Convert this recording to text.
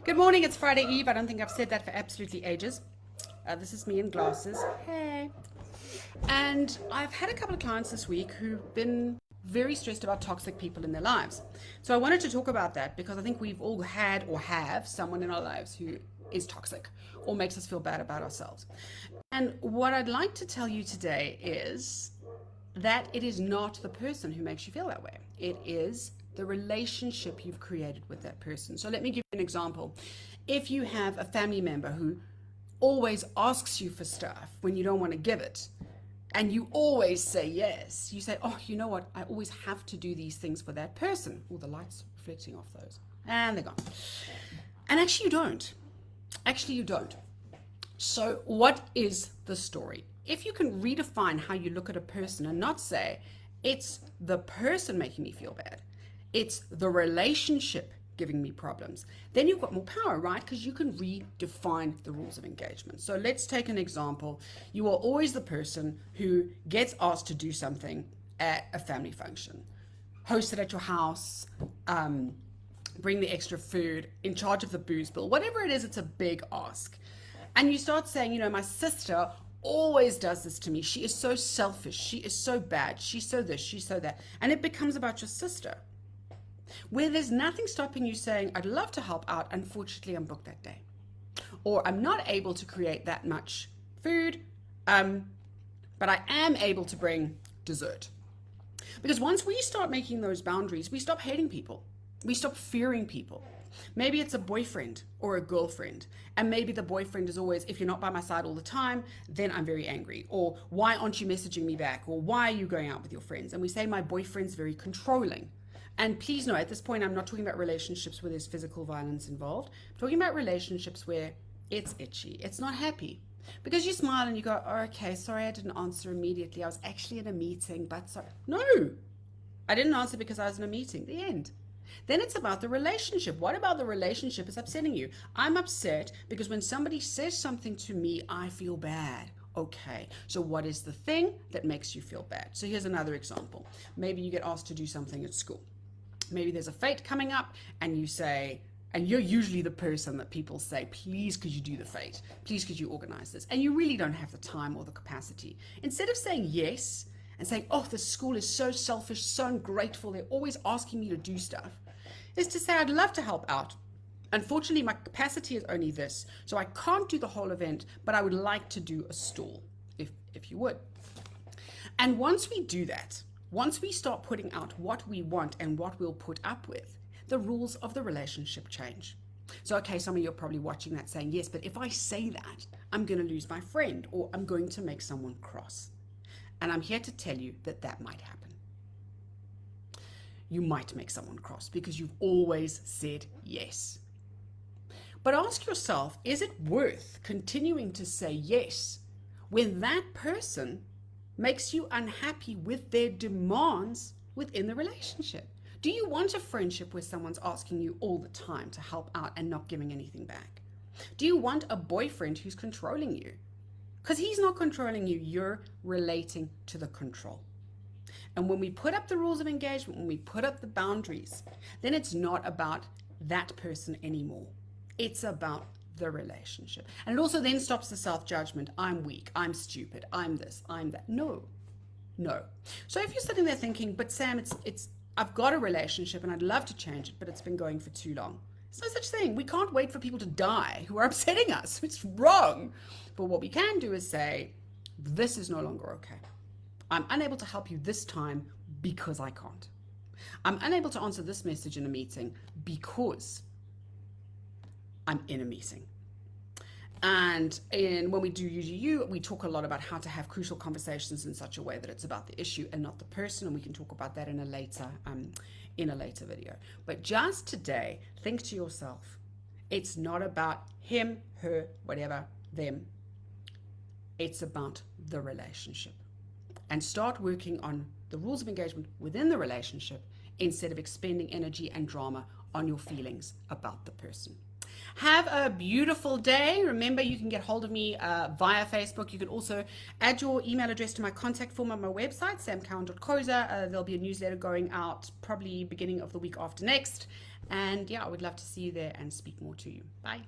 Good morning, it's Friday Eve. I don't think I've said that for absolutely ages. This is me in glasses. Hey. And I've had a couple of clients this week who've been very stressed about toxic people in their lives. So I wanted to talk about that because I think we've all had or have someone in our lives who is toxic or makes us feel bad about ourselves. And what I'd like to tell you today is that it is not the person who makes you feel that way. It is the relationship you've created with that person. So let me give you an example. If you have a family member who always asks you for stuff when you don't want to give it, and you always say yes, you say, oh, you know what? I always have to do these things for that person. Oh, the light's reflecting off those. And they're gone. And actually you don't. Actually you don't. So what is the story? If you can redefine how you look at a person and not say, it's the person making me feel bad, it's the relationship giving me problems, then you've got more power, right? Because you can redefine the rules of engagement. So let's take an example. You are always the person who gets asked to do something at a family function, host it at your house, bring the extra food, in charge of the booze bill, whatever it is, it's a big ask. And you start saying, you know, my sister always does this to me. She is so selfish. She is so bad. She's so this, she's so that. And it becomes about your sister, where there's nothing stopping you saying, I'd love to help out. Unfortunately, I'm booked that day. Or I'm not able to create that much food, but I am able to bring dessert. Because once we start making those boundaries, we stop hating people. We stop fearing people. Maybe it's a boyfriend or a girlfriend, and maybe the boyfriend is always, if you're not by my side all the time, then I'm very angry. Or why aren't you messaging me back? Or why are you going out with your friends? And we say my boyfriend's very controlling. And please know, at this point, I'm not talking about relationships where there's physical violence involved. I'm talking about relationships where it's itchy, it's not happy. Because you smile and you go, oh, okay, sorry I didn't answer immediately. I was actually in a meeting, but sorry. No, I didn't answer because I was in a meeting. The end. Then it's about the relationship. What about the relationship is upsetting you? I'm upset because when somebody says something to me, I feel bad. Okay, so what is the thing that makes you feel bad? So here's another example. Maybe you get asked to do something at school. Maybe there's a fete coming up and you say, and you're usually the person that people say, please could you do the fete? Please could you organize this? And you really don't have the time or the capacity. Instead of saying yes and saying, oh, the school is so selfish, so ungrateful, they're always asking me to do stuff, is to say, I'd love to help out. Unfortunately, my capacity is only this, so I can't do the whole event, but I would like to do a stall, if you would. And once we do that, once we start putting out what we want and what we'll put up with, the rules of the relationship change. So, okay, some of you are probably watching that saying, yes, but if I say that, I'm going to lose my friend or I'm going to make someone cross. And I'm here to tell you that that might happen. You might make someone cross because you've always said yes. But ask yourself, is it worth continuing to say yes when that person makes you unhappy with their demands within the relationship? Do you want a friendship where someone's asking you all the time to help out and not giving anything back? Do you want a boyfriend who's controlling you? Because he's not controlling you, you're relating to the control. And when we put up the rules of engagement, when we put up the boundaries, then it's not about that person anymore. It's about the relationship. And it also then stops the self-judgment. I'm weak, I'm stupid, I'm this, I'm that. No. So if you're sitting there thinking, but Sam, I've got a relationship and I'd love to change it, but it's been going for too long. There's no such thing. We can't wait for people to die who are upsetting us. It's wrong. But what we can do is say, this is no longer okay. I'm unable to help you this time because I can't. I'm unable to answer this message in a meeting because I'm in a meeting. And when we do UGU, we talk a lot about how to have crucial conversations in such a way that it's about the issue and not the person. And we can talk about that in a later video. But just today, think to yourself, it's not about him, her, whatever, them. It's about the relationship. And start working on the rules of engagement within the relationship instead of expending energy and drama on your feelings about the person. Have a beautiful day. Remember, you can get hold of me via Facebook. You can also add your email address to my contact form on my website, samcowan.coza. There'll be a newsletter going out probably beginning of the week after next. And yeah, I would love to see you there and speak more to you. Bye.